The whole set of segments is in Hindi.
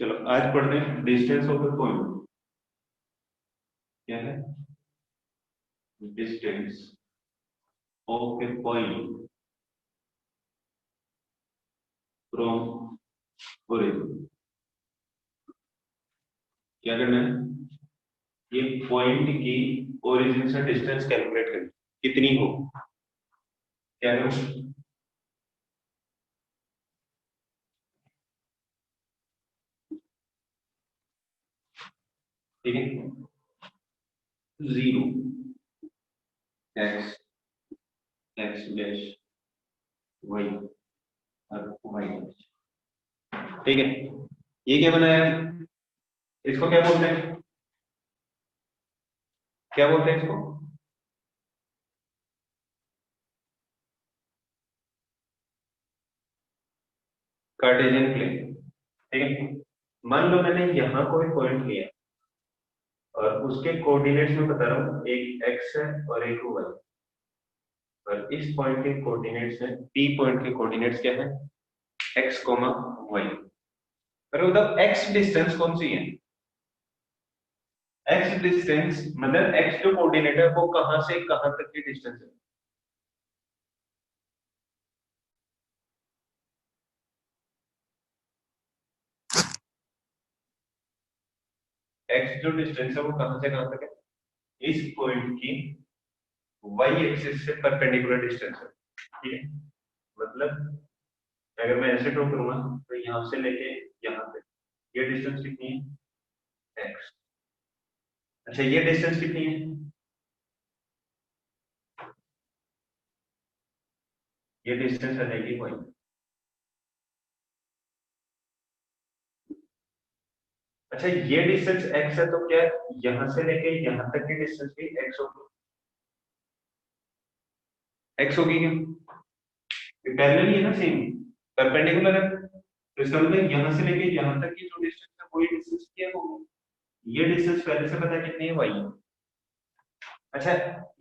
चलो आज पढ़ते हैं डिस्टेंस ऑफ द पॉइंट। क्या है? Distance of A point from origin. क्या करना है? ये पॉइंट की ओरिजिन से डिस्टेंस कैलकुलेट करनी, कितनी हो। क्या करो? ठीक है, 0 एक्स एक्स डैश वाई और वाई डैश। ठीक है, ये क्या बनाया है? इसको क्या बोलते हैं? क्या बोलते हैं इसको? Cartesian plane. ठीक है, मान लो मैंने यहां कोई पॉइंट लिया और उसके कोऑर्डिनेट्स में बता रहा हूँ, एक एक्स है और एक वाई। और इस पॉइंट के कोऑर्डिनेट्स है, पी पॉइंट के कोऑर्डिनेट्स क्या है? X comma y. पर मतलब एक्स डिस्टेंस कौन सी है? एक्स डिस्टेंस मतलब एक्स जो कोऑर्डिनेट है वो कहां से कहां तक की डिस्टेंस है? एक्स जो डिस्टेंस है वो कहां से कहां तक है? इस पॉइंट की वाई एक्सिस से परपेंडिकुलर डिस्टेंस है। ठीक है, मतलब अगर मैं ऐसे ड्रॉ करूंगा तो यहां से लेके यहां तक ये डिस्टेंस कितनी है? एक्स। अच्छा, ये डिस्टेंस कितनी है? ये डिस्टेंस आ जाएगी वाई। अच्छा, ये डिस्टेंस एक्स है तो क्या यहां से लेके यहां तक की डिस्टेंस भी एक्स होगी? एक्स होगी क्या? ये पैरेलल ही है ना, सेम परपेंडिकुलर है, तो इसका मतलब यहां से लेके यहां तक की जो डिस्टेंस है वही डिस्टेंस क्या होगी? ये डिस्टेंस पहले से पता है कितनी है, वाई है। अच्छा,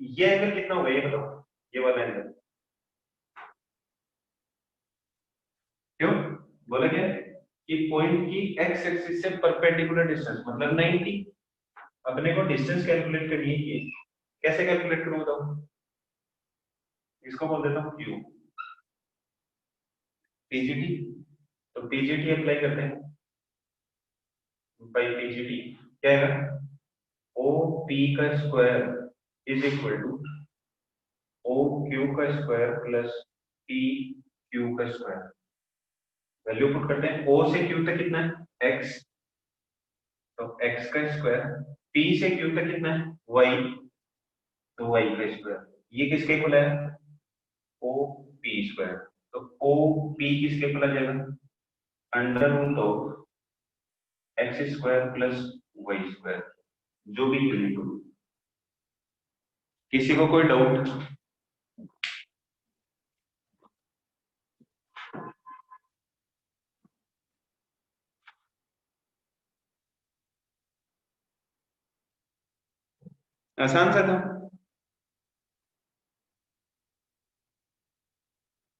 ये एंगल कितना होगा ये बताओ, ये वाला एंगल। क्यों बोला क्या कि पॉइंट की एक्स एक्सिस से परपेंडिकुलर डिस्टेंस मतलब 90। अपने को डिस्टेंस कैलकुलेट करनी है, ये कैसे कैलकुलेट करूं बताओ? इसको बोल देता हूँ क्यू, पीजीटी। तो पीजीटी अप्लाई करते हैं, बाई पीजीटी क्या है? ओ पी का square is equal to O Q का स्क्वायर प्लस पी क्यू का स्क्वायर। वैल्यू पुट करते हैं, ओ से क्यू तक कितना है? एक्स, तो एक्स का स्क्वायर। पी से क्यू तक कितना है? वाई, तो वाई का स्क्वायर। ये किसके इक्वल है? O P square. तो ओ पी किसके इक्वल आ जाएगा? Under root of x square plus y square, जो भी यूनिट हो। किसी को कोई डाउट? आसान सा था।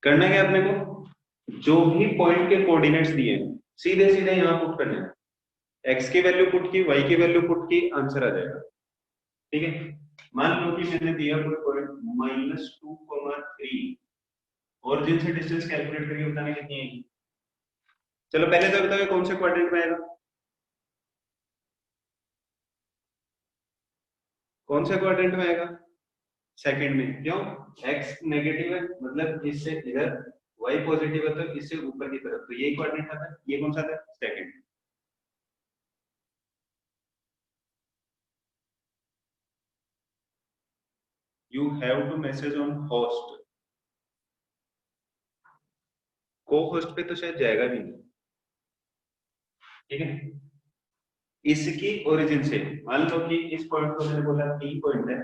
करना क्या अपने को, जो भी पॉइंट के कोऑर्डिनेट्स दिए हैं सीधे सीधे यहाँ पुट करना है। एक्स की वैल्यू पुट की, वाई की वैल्यू पुट की, आंसर आ जाएगा। ठीक है, मान लो कि मैंने दिया कोई पॉइंट -2,3 और जिनसे डिस्टेंस कैलकुलेट करके बताना कितनी है। चलो पहले तो बताओ कौन से क्वाड्रेंट में आएगा? कौन से क्वाड्रेंट में आएगा? सेकंड में। क्यों? एक्स नेगेटिव है मतलब इससे इधर, वाई पॉजिटिव है तो इससे ऊपर की तरफ, तो यही क्वाड्रेंट आता है। ये कौन सा था? Second. You have to message on host. को होस्ट पे तो शायद जाएगा भी नहीं। ठीक है, इसकी ओरिजिन से मान लो कि इस पॉइंट को मैंने बोला पी पॉइंट है,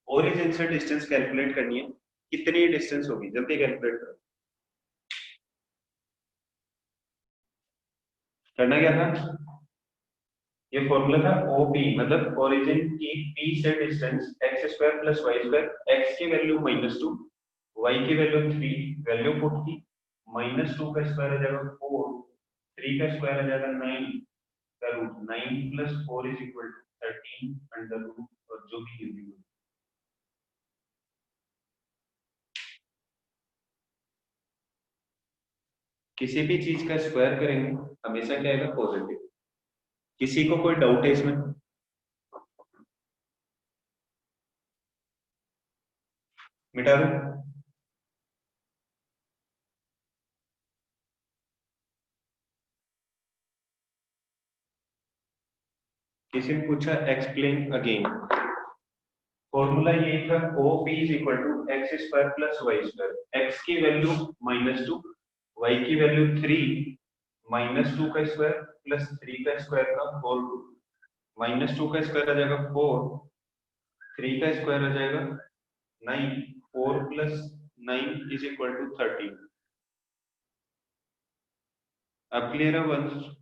ओरिजिन से डिस्टेंस कैलकुलेट करनी है, कितनी डिस्टेंस होगी जल्दी कैलकुलेट करो। करना क्या था? ये फॉर्मूला था ओपी मतलब ओरिजिन की पी से distance x square plus y square. X की वैल्यू -2, वाई की वैल्यू 3, वैल्यू पुट की। -2 का स्क्वायर आ जाएगा 4, 3 का स्क्वायर आ जाएगा 9, का root 9 plus 4 is equal to 13 under root और जो भी यूनिट किसी भी चीज का स्क्वायर करेंगे हमेशा क्या आएगा पॉजिटिव। किसी को कोई डाउट है इसमें? मिटा दो। किसी ने पूछा एक्सप्लेन अगेन। फॉर्मूला ये था O P is equal to x square plus y square. X की वैल्यू -2, वाई की वैल्यू 3, -2 का स्क्वायर प्लस 3 का स्क्वायर का होल रूट। -2 का स्क्वायर आ जाएगा 4, 3 का स्क्वायर आ जाएगा 9, 4 प्लस 9 इज इक्वल टू 13। अब क्लियर है वंश?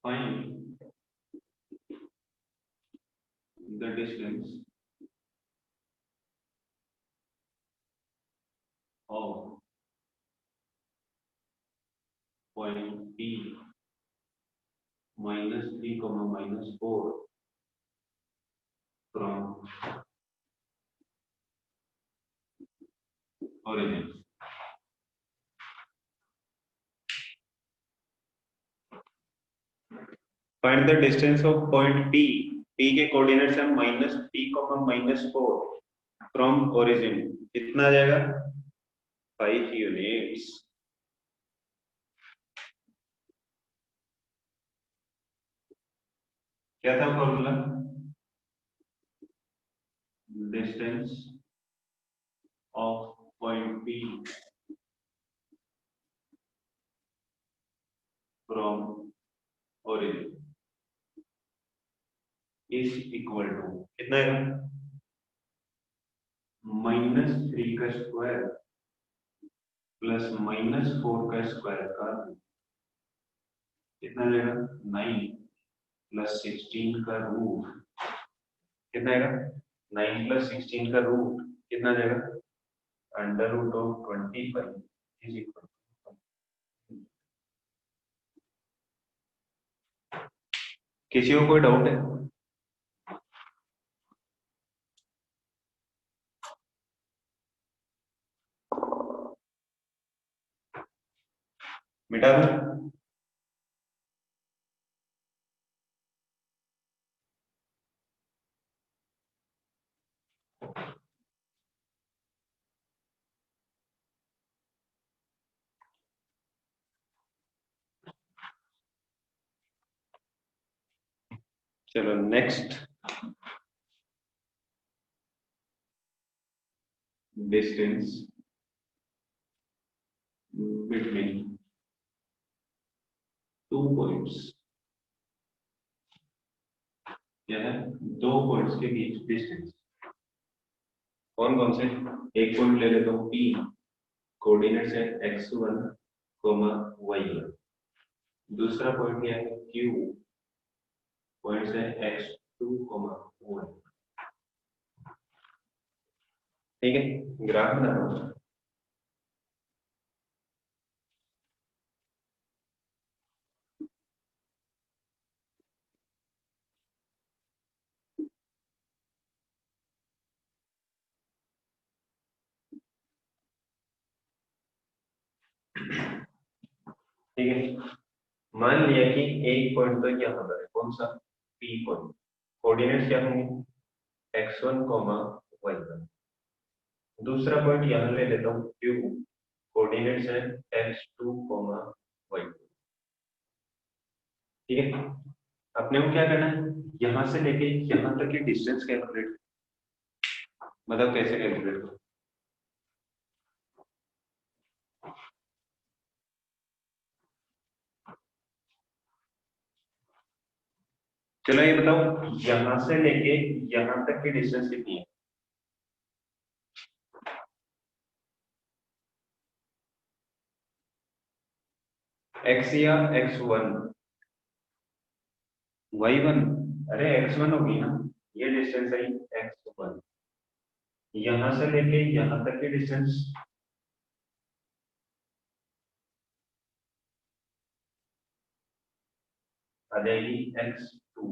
Find the distance of point P -3, -4 from origin. Find the distance of point P. P के कोऑर्डिनेट्स है -3, -4 फ्रॉम ओरिजिन। कितना आ जाएगा? 5 यूनिट्स। क्या था formula? Distance of point P from origin is equal to कितना है? -3 का स्क्वायर प्लस -4 का स्क्वायर का कितना आएगा? 9 प्लस 16 का रूट कितना आएगा? 9 प्लस 16 का रूट कितना आ जाएगा? Under root of 25 is equal. किसी को कोई डाउट है? मिटा दूं? चलो next. Distance between two points. क्या है? दो पॉइंट्स के बीच डिस्टेंस। कौन कौन से? एक पॉइंट ले लेता हूं P, कोऑर्डिनेट्स है x1, y1। दूसरा पॉइंट क्या है? Q, पॉइंट्स है x2, y। ठीक है, ग्राफ बना रहा हूं। ठीक है, मान लिया कि एक पॉइंट तो यहाँ पर है, कौन सा? P point. कोऑर्डिनेट्स क्या होंगे? x1, y1। दूसरा पॉइंट यहाँ ले लेता हूँ Q, कोऑर्डिनेट्स है x2, y2। ठीक है, अपने को क्या करना है? यहाँ से लेके यहाँ तक की डिस्टेंस कैलकुलेट। मतलब कैसे कैलकुलेट करो? चलो ये बताओ, यहां से लेके यहां तक की डिस्टेंस कितनी है? एक्स या एक्स वन? Y one? अरे एक्स वन होगी ना, ये डिस्टेंस है एक्स वन। यहां से लेके यहां तक की डिस्टेंस आ जाएगी एक्स टू।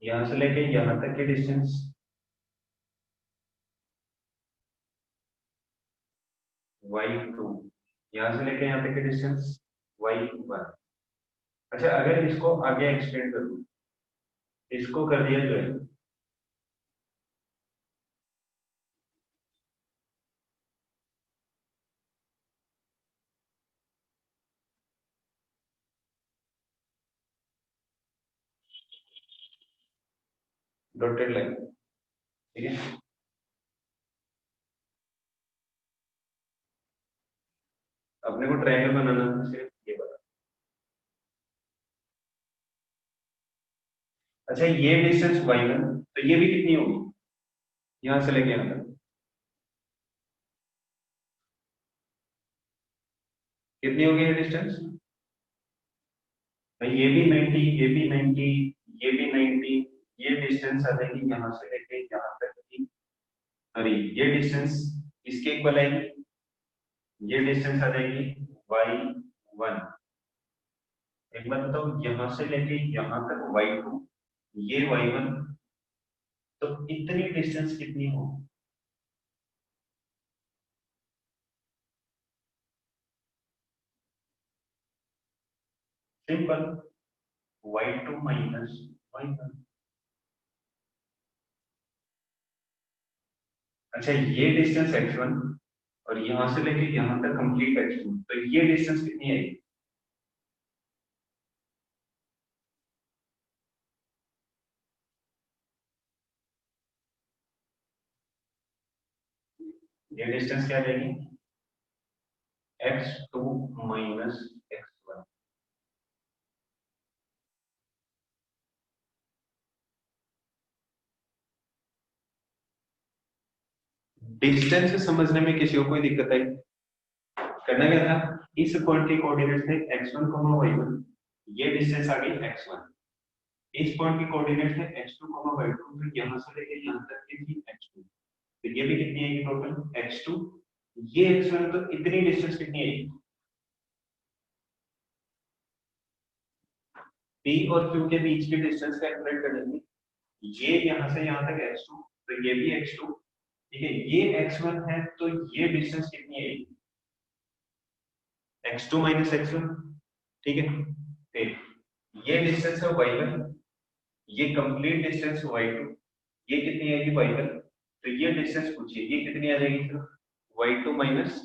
यहां से लेके यहां तक की डिस्टेंस वाई टू। यहां से लेके यहां तक की डिस्टेंस वाई वन। अच्छा, अगर इसको आगे एक्सटेंड कर दूं, इसको कर दिया जो है डॉटेड लाइन, ठीक है। अपने को ट्रायंगल बनाना था, सिर्फ ये बता। अच्छा, ये डिस्टेंस वाई वन, तो ये भी कितनी होगी यहां से लेके यहां तक? कितनी होगी ये डिस्टेंस? भाई ये भी 90, ये भी 90, ये भी 90। ये डिस्टेंस आ जाएगी यहां से लेके यहां तक की। अरे ये डिस्टेंस इसके इक्वल आएगी। ये डिस्टेंस आ जाएगी वाई वन। एक बात बताओ, यहां से लेके यहां तक वाई टू, ये वाई वन, तो इतनी डिस्टेंस कितनी हो? Simple, y two minus y one. अच्छा, ये डिस्टेंस एक्स वन और यहां से लेके यहां तक कंप्लीट एक्स टू, तो ये डिस्टेंस कितनी है? ये डिस्टेंस क्या रहेगी? X two minus x one. Distance समझने में किसी को कोई दिक्कत आई? करना क्या था, इस पॉइंट के कोऑर्डिनेट्स थे x1 y1, ये डिस्टेंस आ गई x1। इस पॉइंट के कोऑर्डिनेट्स थे x2 y2, फिर यहां से लेके यहां तक की थी x2, तो ये भी कितनी आएगी टोटल x2। ये x1, तो इतनी डिस्टेंस कितनी आएगी? p और q के बीच की डिस्टेंस कैलकुलेट कर लेंगे। ये यहां से यहां तक x2, तो ये भी x2, ठीक है। ये x1 है, तो ये डिस्टेंस कितनी आएगी? x2 माइनस x1, ठीक है। फिर ये डिस्टेंस है y1, ये कंप्लीट डिस्टेंस y2, ये कितनी आएगी y1, तो ये डिस्टेंस पूछिए ये कितनी आ जाएगी फिर? y2 minus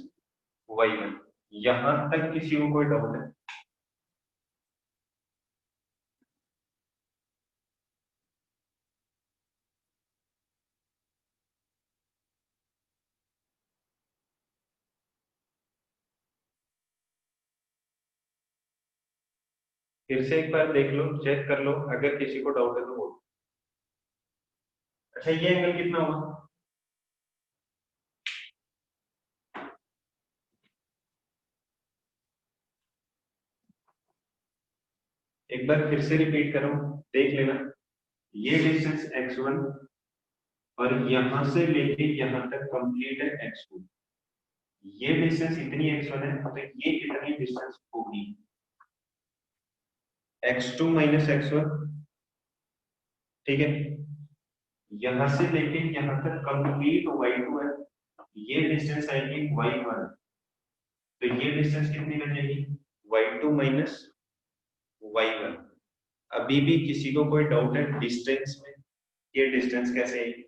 y1। यहां तक किसी को कोई डाउट है? फिर से एक बार देख लो, चेक कर लो, अगर किसी को डाउट है तो बोलो। अच्छा, ये एंगल कितना हुआ? एक बार फिर से रिपीट करो, देख लेना। ये डिस्टेंस x1 और यहां से लेके यहां तक कंप्लीट है x2। ये डिस्टेंस इतनी x1 है, तो ये कितनी डिस्टेंस होगी? x2 माइनस x1, ठीक है। यहां से लेके यहां तक कंप्लीट y2 है, ये डिस्टेंस आएगी y1, तो ये डिस्टेंस कितनी बचेगी? y2 minus y1। अभी भी किसी को कोई डाउट है डिस्टेंस में? ये डिस्टेंस कैसे आएगी?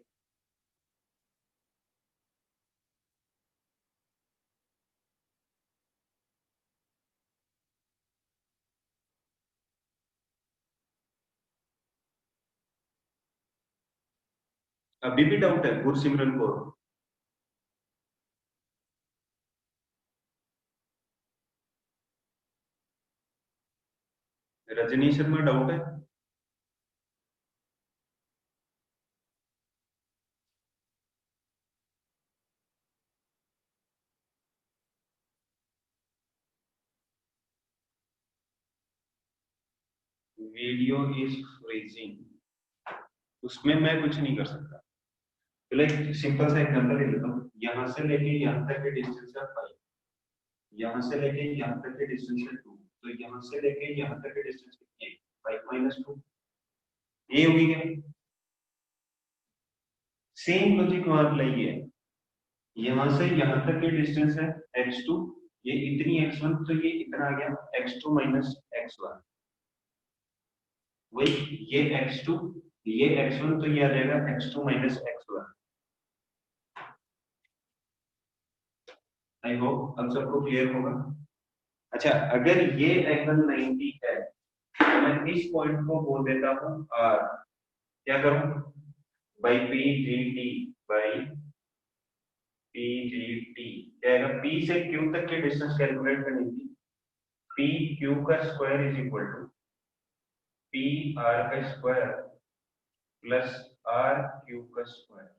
अभी भी डाउट है गुरसिमरन को? रजनी शर्मा डाउट है? वीडियो इज फ्रीजिंग, उसमें मैं कुछ नहीं कर सकता। तो लाइक सिंपल सा एग्जांपल ले लेता हूँ, यहाँ से लेके यहाँ तक के डिस्टेंस है 5, यहाँ से लेके यहाँ तक के डिस्टेंस है 2, तो यहाँ से लेके यहाँ तक के डिस्टेंस कितनी है 5 - 2, ये होगी क्या? सेम लॉजिक वहां अप्लाई है, यहाँ से यहाँ तक के डिस्टेंस है x2, ये इतनी x1, तो ये इतना आ गया x2 - x1, वही ये x2 ये x1, तो ये आ जाएगा x2 - x1। आई होप अब सबको क्लियर होगा। अच्छा, अगर ये एंगल 90 है तो मैं इस पॉइंट को बोल देता हूँ r, क्या करूं, बाई PGT, बाई PGT क्या आएगा, P से Q तक की डिस्टेंस कैलकुलेट करनी थी, PQ का square is equal to PR का स्क्वायर प्लस RQ का स्क्वायर,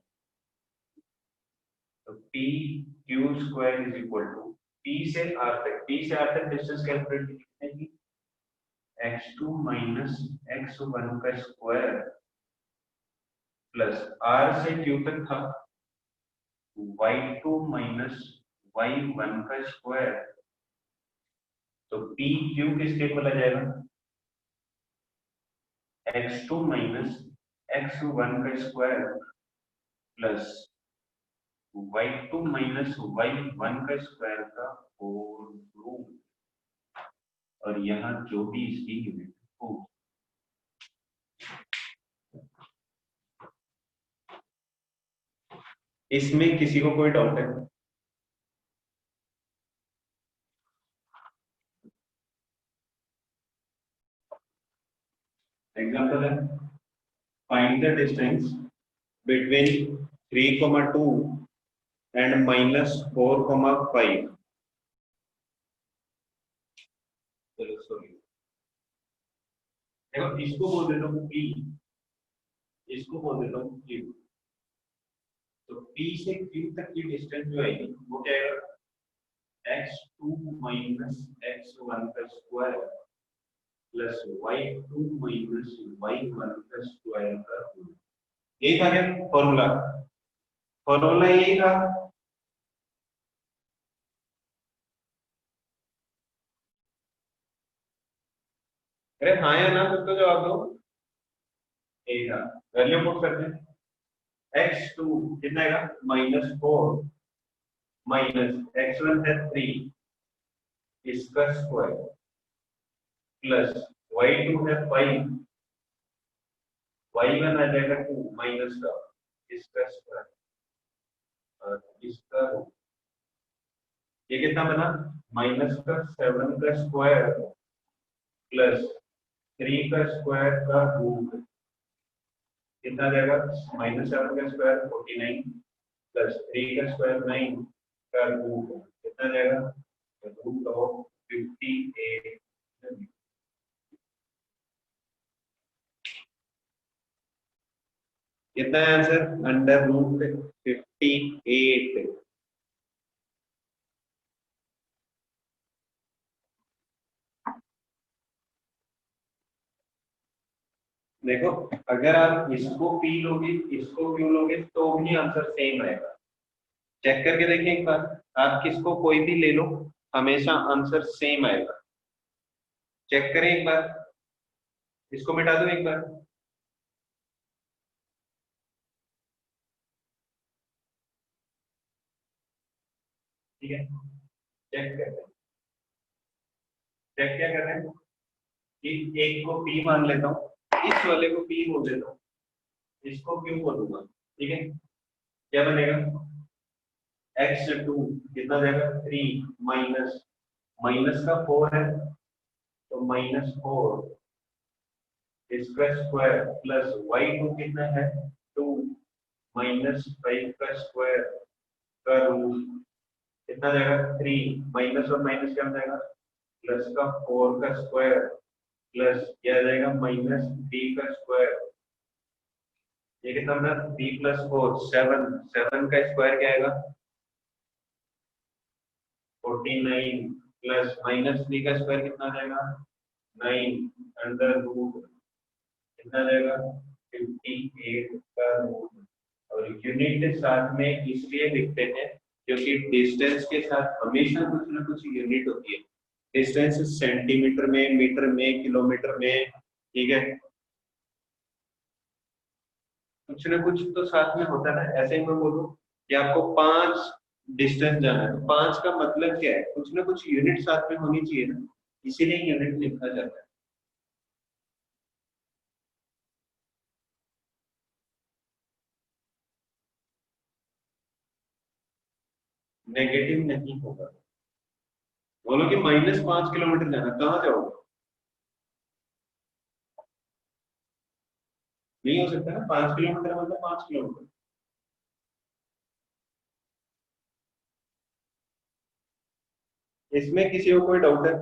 तो PQ square is equal to P से R तक डिस्टेंस कैलकुलेट करनी थी, x2 - x1 का स्क्वायर प्लस R से Q तक था y2 - y1 का स्क्वायर, तो PQ किसके इक्वल आ जाएगा, x2 - x1 का स्क्वायर प्लस y2 - y1 का स्क्वायर का होल रूट, और यहाँ जो भी इसकी यूनिट हो। इसमें किसी को कोई डाउट है? एग्जांपल है, find the distance between 3, 2 and -4, 5। चलो सॉरी, देखो इसको बोल देता हूँ P, इसको बोल देता हूँ Q, तो P से Q तक की डिस्टेंस जो आएगी वो क्या आएगा, x2 - x1 का स्क्वायर प्लस y2 - y1 का स्क्वायर का रूट। यही था क्या फॉर्मूला? फॉर्मूला यही था। अरे हाँ या ना, फिर तो जवाब दो। यही था, वैल्यू पुट करते हैं, x2 कितना आएगा -4 माइनस x1 है 3 इसका स्क्वायर प्लस y2 है 5, y1 आ जाएगा 2 माइनस का इसका स्क्वायर और इसका रूट। ये कितना बना, माइनस का 7 का स्क्वायर प्लस 3 का स्क्वायर का रूट, कितना जाएगा, -7 का स्क्वायर 49 प्लस 3 का स्क्वायर 9 का रूट कितना जाएगा, रूट ऑफ 58। कितना है आंसर, √58। देखो, अगर आप इसको P लोगे इसको Q लोगे तो भी आंसर सेम आएगा। चेक करके देखिए एक बार, आप किसको कोई भी ले लो हमेशा आंसर सेम आएगा। चेक करें एक बार, इसको मिटा दो एक बार, ठीक है। चेक करते हैं, चेक क्या कर रहे हैं कि एक को P मान लेता हूँ, इस वाले को P बोल देता हूँ, इसको Q बोलूंगा, ठीक है। क्या बनेगा, x2 कितना जाएगा 3 माइनस माइनस का 4 है तो -4 इसका स्क्वायर प्लस y2 कितना है 2 -5 का स्क्वायर का रूट कितना जाएगा 3, माइनस और माइनस क्या हो जाएगा, प्लस का 4 का स्क्वायर प्लस क्या आ जाएगा -3 का स्क्वायर, ये कितना बना 3 + 4 7, 7 का स्क्वायर क्या आएगा 49 प्लस -3 का स्क्वायर कितना आ जाएगा 9 √ कितना जाएगा 58 का रूट। और यूनिट साथ में इसलिए लिखते हैं क्योंकि डिस्टेंस के साथ हमेशा कुछ ना कुछ यूनिट होती है। डिस्टेंस सेंटीमीटर में, मीटर में, किलोमीटर में, ठीक है, कुछ ना कुछ तो साथ में होता है ना। ऐसे ही मैं बोलूं कि आपको 5 डिस्टेंस जाना है तो 5 का मतलब क्या है, कुछ ना कुछ यूनिट साथ में होनी चाहिए ना, इसीलिए यूनिट लिखा जाता है। नेगेटिव नहीं होगा। बोलो कि -5 किलोमीटर जाना, कहाँ जाओगे? नहीं हो सकता ना, 5 किलोमीटर मतलब 5 किलोमीटर। इसमें किसी को कोई डाउट है?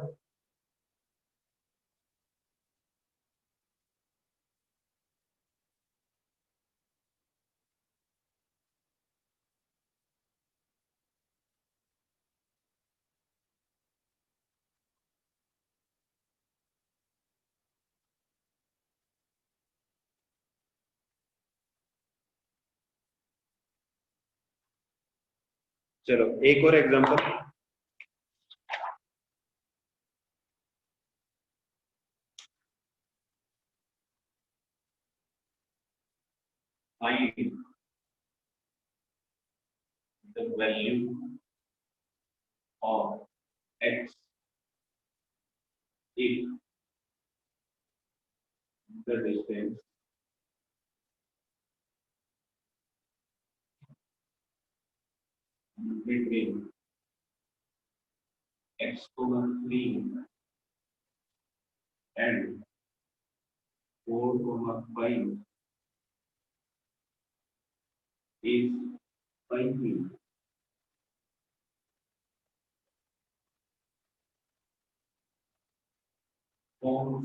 चलो एक और example. Find the value of x if the distance between x, 3 and 4, 5 is 5 meters. Four,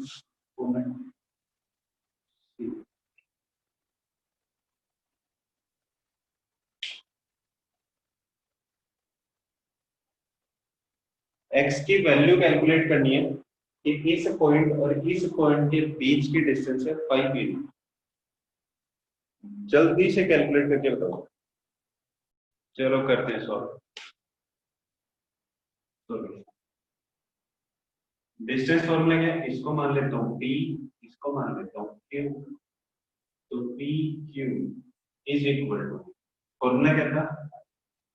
x की वैल्यू कैलकुलेट करनी है कि इस पॉइंट और इस पॉइंट के बीच की डिस्टेंस है 5 मीटर। जल्दी से कैलकुलेट करके बताओ। चलो करते हैं सॉल्व। डिस्टेंस फॉर्मूला क्या है, इसको मान लेता हूँ p, इसको मान लेता हूँ q। तो p q is equal to, formula क्या था,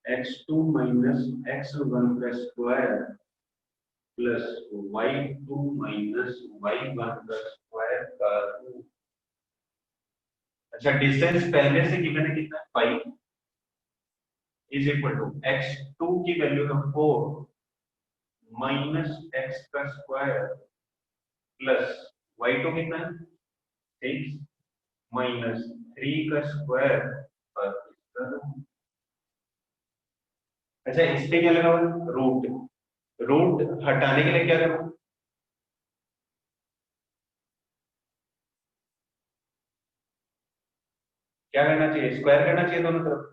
x2 माइनस x1 का square plus y2 minus y1 का स्क्वायर का रूट। अच्छा, डिस्टेंस पहले से गिवन है कितना, 5 इज इक्वल टू x2 की वैल्यू का 4 माइनस x का स्क्वायर प्लस y2 कितना है 6 माइनस 3 का स्क्वायर और इसका रूट। अच्छा, इस पे क्या लगा हुआ, रूट। रूट हटाने के लिए क्या करूं, क्या करना चाहिए, स्क्वायर करना चाहिए दोनों तरफ।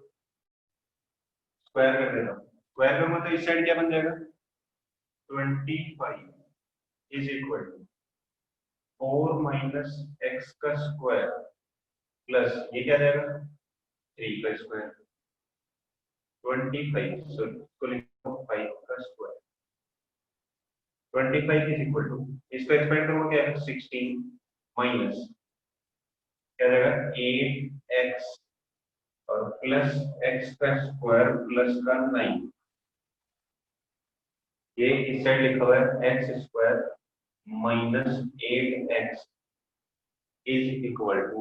स्क्वायर कर देता हूं, स्क्वायर करूंगा तो इस साइड क्या बन जाएगा, 25 is equal to 4 minus x का स्क्वायर प्लस ये क्या जाएगा 3 का स्क्वायर। 25, सॉरी इसको लिखो 5 का स्क्वायर। 25 इज इक्वल टू, इसको एक्सपेंड करूंगा क्या है 16 माइनस क्या जाएगा 8x और प्लस x का स्क्वायर प्लस का 9। ये इस साइड लिखा हुआ है x square minus 8x is equal to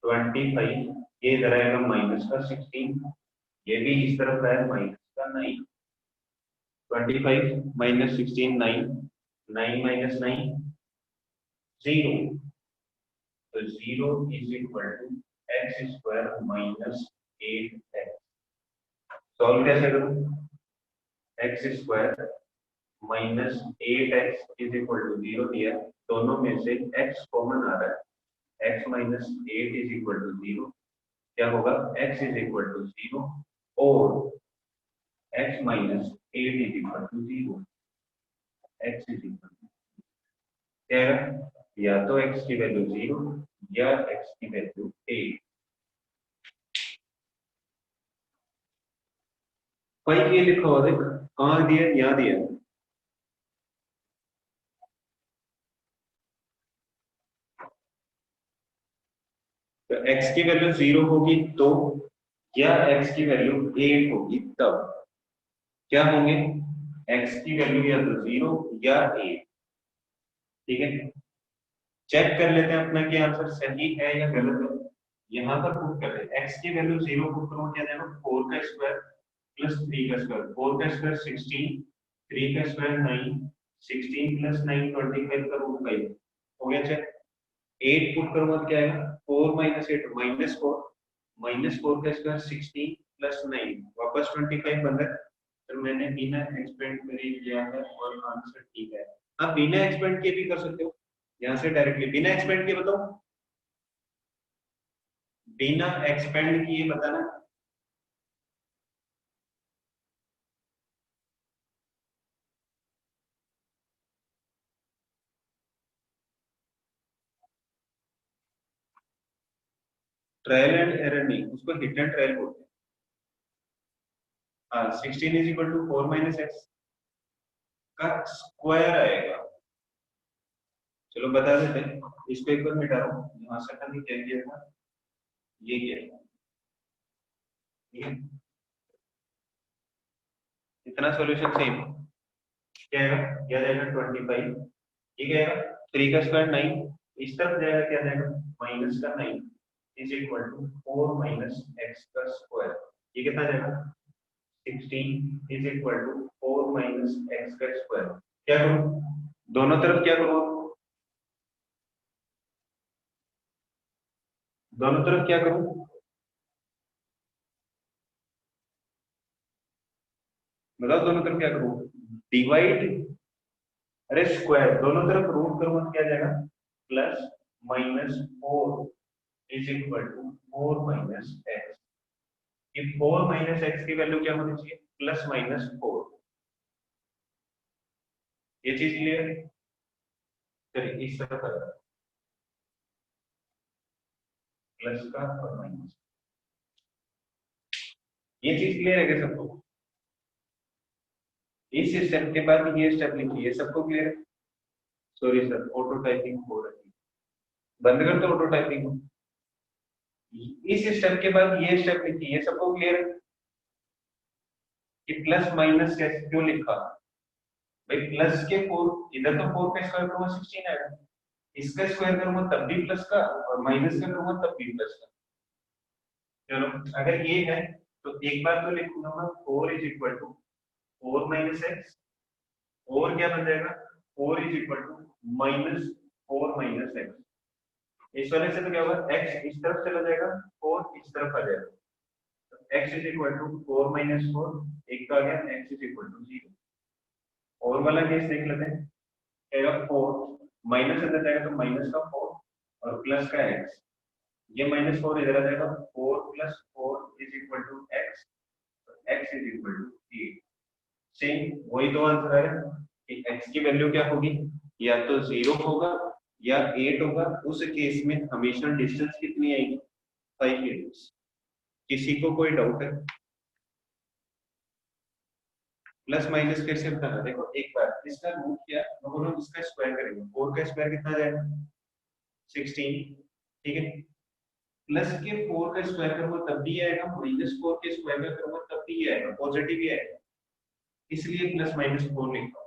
25। ये इधर आएगा माइनस का 16, ये भी इस तरफ है माइनस का 9। 25 माइनस 16 9, 9 माइनस 9 0। तो 0 is equal to x square minus 8x। Solve कैसे करूं, x square minus 8x is equal to 0 दिया, दोनों में से x कॉमन आ रहा है, x minus 8 is equal to 0। क्या होगा, x इज इक्वल टू 0 और x minus 8 is equal to 0। x is equal to, क्या है, या तो x की वैल्यू 0 या x की वैल्यू 8। भाई ये लिखा हुआ देख, कहाँ दिया, यहाँ दिया। तो x की वैल्यू 0 होगी तो, या x की वैल्यू 8 होगी तब क्या होंगे, x की वैल्यू या तो 0 या 8। ठीक है, चेक कर लेते हैं अपना कि आंसर सही है या गलत है। यहाँ पर पुट कर रहे हैं x की वैल्यू 0 पुट करो, क्या देगा 4 का स्क्वायर प्लस 3 का स्क्वायर, 4 का स्क्वायर 16, 3 का स्क्वायर 9, 16 प्लस 9 25 का रूट 5 हो गया। चेक, 8 पुट करूंगा तो क्या आएगा, 4 माइनस 8 माइनस 4, माइनस 4 का स्क्वायर 16 प्लस 9 वापस 25 बन रहा है। तो मैंने बिना एक्सपेंड करे लिया है और आंसर ठीक है। आप बिना एक्सपेंड के भी कर सकते हो, यहाँ से डायरेक्टली बिना एक्सपेंड के बताओ, बिना एक्सपेंड किए बताना। ट्रायल एंड एरर नहीं, उसको हिट एंड ट्रायल बोलते हैं। हाँ, 16 is equal to 4 minus x का स्क्वायर आएगा। चलो बता देते हैं, इसको एक बार मिटा रहा हूँ, यहाँ से हमने क्या किया था, ये किया था। ठीक है, इतना सॉल्यूशन सेम क्या आएगा, क्या जाएगा 25, ये क्या आएगा 3 का स्क्वायर 9, इस तरफ जाएगा क्या जाएगा माइनस का 9 is equal to 4 minus x का स्क्वायर, ये कितना जाएगा 16 is equal to 4 minus x का स्क्वायर। क्या करूं, दोनों तरफ क्या करूं, दोनों तरफ क्या करूं, बताओ दोनों तरफ क्या करूं, डिवाइड, अरे स्क्वायर, दोनों तरफ रूट करूंगा तो क्या जाएगा plus minus 4 is equal to 4 minus x. ये 4 माइनस एक्स की वैल्यू क्या होनी चाहिए, प्लस माइनस 4। ये चीज क्लियर है, चलिए इस तरफ प्लस का और माइनस, ये चीज क्लियर है क्या सबको, इस स्टेप के बाद ये स्टेप लिखिए, सबको क्लियर है। सॉरी सर, ऑटो टाइपिंग हो रही है, बंद कर दो ऑटो टाइपिंग। इस स्टेप के बाद ये स्टेप लिखिए, ये सबको क्लियर है कि प्लस माइनस कैसे क्यों लिखा। भाई प्लस के 4, इधर तो 4 का स्क्वायर करूंगा 16 आएगा, इसका स्क्वायर करूंगा तब भी प्लस का, और माइनस का करूंगा तब भी प्लस का। चलो, अगर ये है तो एक बार तो लिखूंगा मैं 4 is equal to 4 minus x, और क्या बन जाएगा 4 is equal to minus 4 minus x. इस वाले से तो क्या होगा, x इस तरफ चला जाएगा और इस तरफ आ जाएगा, x is equal to 4 minus 4, एक का आ गया x इज इक्वल टू 0। और वाला केस देख लेते हैं, क्या 4 माइनस अंदर जाएगा तो माइनस का 4 और प्लस का x, ये माइनस 4 इधर आ जाएगा, 4 plus 4 is equal to x, x is equal to 8। Same वही दो आंसर है कि x की वैल्यू क्या होगी, या तो 0 होगा या 8 होगा, उस केस में हमेशा डिस्टेंस कितनी आएगी 5 यूनिट्स। किसी को कोई डाउट है, प्लस माइनस कैसे बताना, देखो एक बार इसका रूट किया, दोनों इसका स्क्वायर करेंगे, 4 का स्क्वायर कितना जाएगा 16। ठीक है, प्लस के 4 का स्क्वायर करूंगा तब भी आएगा, माइनस 4 के स्क्वायर का करूंगा तब भी आएगा, पॉजिटिव ही आएगा, इसलिए प्लस माइनस 4 लिखा।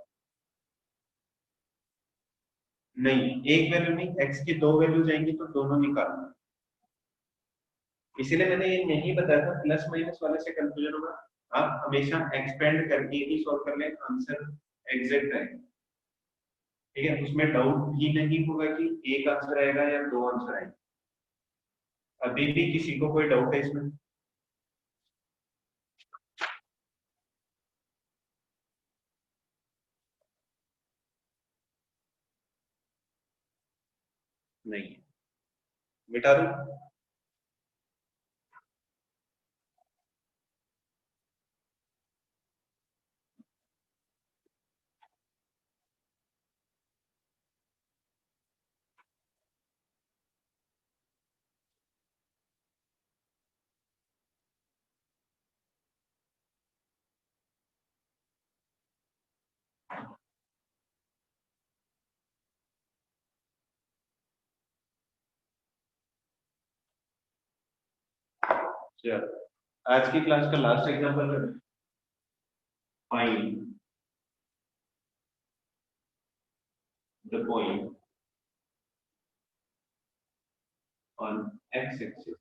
नहीं, एक वैल्यू नहीं, x की दो वैल्यू जाएंगी तो दोनों निकालना, इसीलिए मैंने ये नहीं बताया था प्लस माइनस वाले से कंफ्यूजन होगा। आप हमेशा एक्सपेंड करके ही सॉल्व कर ले, आंसर एग्जैक्ट आएगा। ठीक है, उसमें डाउट भी नहीं होगा कि एक आंसर आएगा या दो आंसर आएंगे। अभी भी किसी को कोई डाउट है इसमें, नहीं है, मिटा दूं। चलो आज की क्लास का लास्ट एग्जांपल करें। Find the point on x axis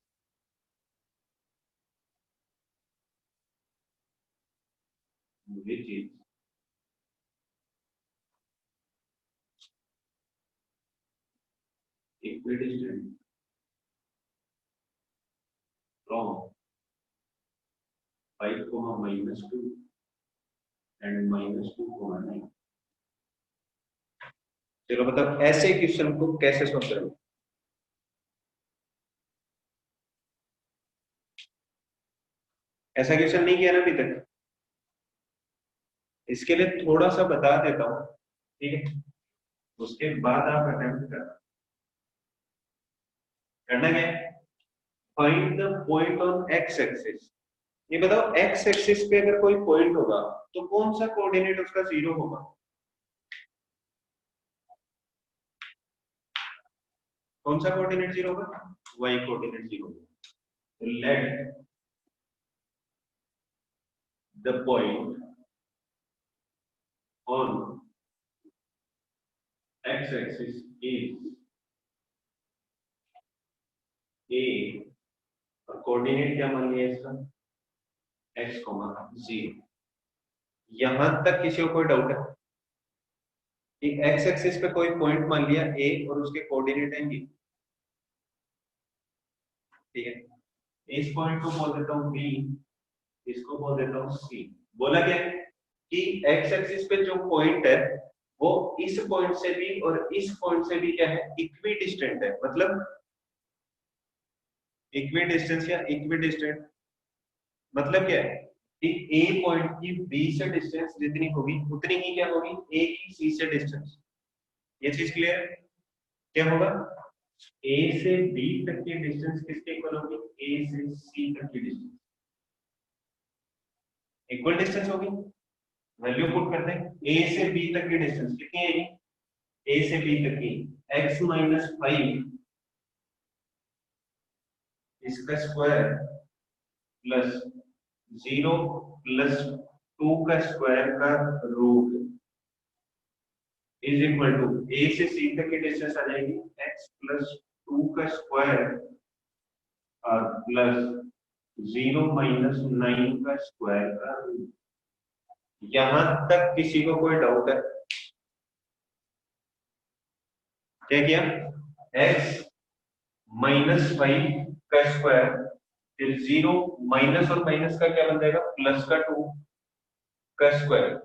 which is equidistant from 5, -2 and -2, 9। चलो मतलब ऐसे क्वेश्चन को कैसे सॉल्व करें। ऐसा क्वेश्चन नहीं किया ना अभी तक, इसके लिए थोड़ा सा बता देता हूँ, ठीक है, उसके बाद आप अटेम्प्ट करना। करना क्या है, find the point on x axis. ये बताओ एक्स एक्सिस पे अगर कोई पॉइंट होगा तो कौन सा कोऑर्डिनेट उसका 0 होगा। कौन सा कोऑर्डिनेट 0 होगा, वाई कोऑर्डिनेट 0 होगा। Let the point on x axis is a, और कोऑर्डिनेट क्या मान लिया इसका, x, 0। यहां तक किसी को कोई डाउट है कि एक्स एक्सिस पे कोई पॉइंट मान लिया a और उसके कोऑर्डिनेट हैं ये, ठीक है। इस पॉइंट को बोल देता हूं b, इसको बोल देता हूं c। बोला क्या कि एक्स एक्सिस पे जो पॉइंट है वो इस पॉइंट से भी और इस पॉइंट से भी क्या है, इक्वी डिस्टेंट है। मतलब इक्वी डिस्टेंस या इक्वी डिस्टेंट मतलब क्या है कि ए पॉइंट की बी से डिस्टेंस जितनी होगी उतनी ही क्या होगी ए की सी से डिस्टेंस। ये चीज क्लियर है। क्या होगा, ए से बी तक की डिस्टेंस किसके इक्वल होगी, ए से सी तक की डिस्टेंस इक्वल डिस्टेंस होगी। वैल्यू पुट करते हैं, ए से बी तक की डिस्टेंस कितनी आएगी, ए से बी तक की x - 5 इसका स्क्वायर प्लस 0 प्लस 2 का स्क्वायर का रूट इज इक्वल टू ए से सी तक की डिस्टेंस आ जाएगी x प्लस 2 का स्क्वायर और प्लस 0 - 9 का स्क्वायर का रूट। यहां तक किसी को कोई डाउट है, क्या किया, x -5 का स्क्वायर फिर 0 माइनस और माइनस का क्या बन जाएगा, प्लस का 2 का स्क्वायर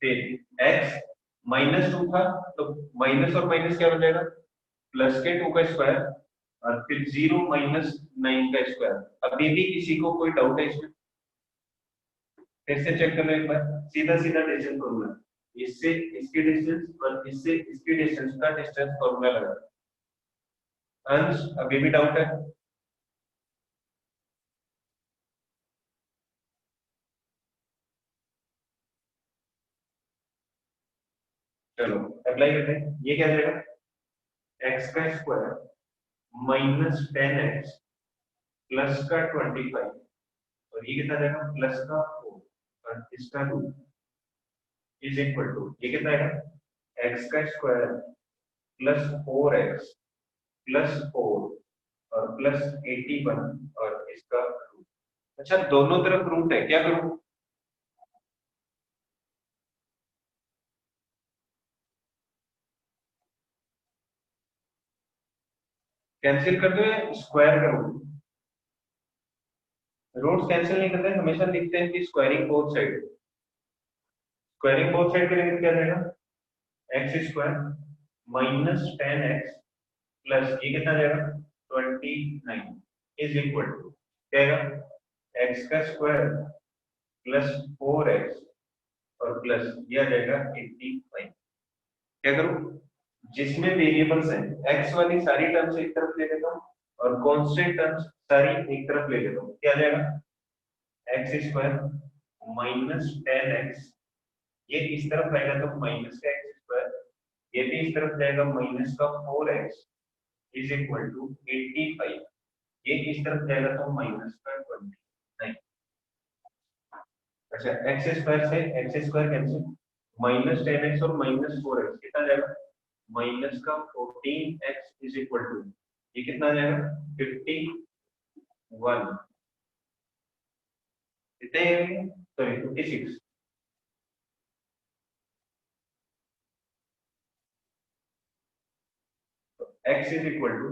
फिर x -2 था तो माइनस और माइनस क्या बन जाएगा, प्लस के 2 का स्क्वायर और फिर 0 - 9 का स्क्वायर। अभी भी किसी को कोई डाउट है इसमें, फिर से चेक कर लो एक बार। सीधा सीधा डिस्टेंस फॉर्मूला, इससे इसकी डिस्टेंस और इससे इसकी डिस्टेंस का डिस्टेंस फॉर्मूला लगा। अंश अभी भी डाउट है, चलो अप्लाई करते हैं। ये क्या जाएगा, x का स्क्वायर -10x प्लस का 25 और ये कितना जाएगा, प्लस का 4 और इसका 2 इज इक्वल टू ये कितना आएगा, x का स्क्वायर प्लस 4x प्लस 4 और प्लस 81 और इसका रूट। अच्छा दोनों तरफ रूट है, क्या करूं, कैंसिल कर दो या स्क्वायर करूं। रूट कैंसिल नहीं करते, हमेशा लिखते हैं कि squaring both side. Squaring both side करेंगे तो क्या जाएगा, एक्स स्क्वायर -10x प्लस ये कितना जाएगा 29 इज इक्वल टू क्या आएगा, एक्स का स्क्वायर प्लस 4x और प्लस ये आ जाएगा 85। क्या करूं, जिसमें वेरिएबल्स हैं x वाली सारी टर्म्स एक तरफ ले लेता हूं और कांस्टेंट टर्म्स सारी एक तरफ ले लेता हूं। क्या आ जाएगा, एक्स स्क्वायर -10x ये इस तरफ आएगा तो माइनस का एक्स स्क्वायर, ये भी इस तरफ जाएगा माइनस का 4x इज इक्वल टू 85। ये इस तरफ जाएगा तो माइनस का 20 नहीं। अच्छा एक्स स्क्वायर से x square cancel, minus 10x और माइनस 4x कितना जाएगा, माइनस का 14x इज इक्वल टू ये कितना आ जाएगा 51 कितने sorry 56। x is equal to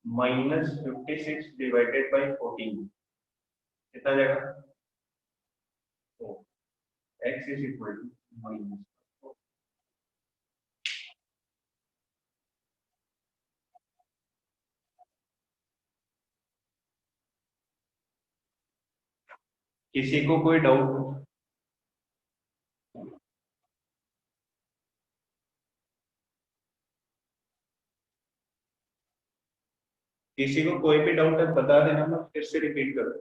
minus 56 divided by 14 कितना आ जाएगा, तो x is equal to minus, किसी को कोई डाउट, किसी को कोई भी डाउट है बता देना, मैं फिर से रिपीट कर दूं।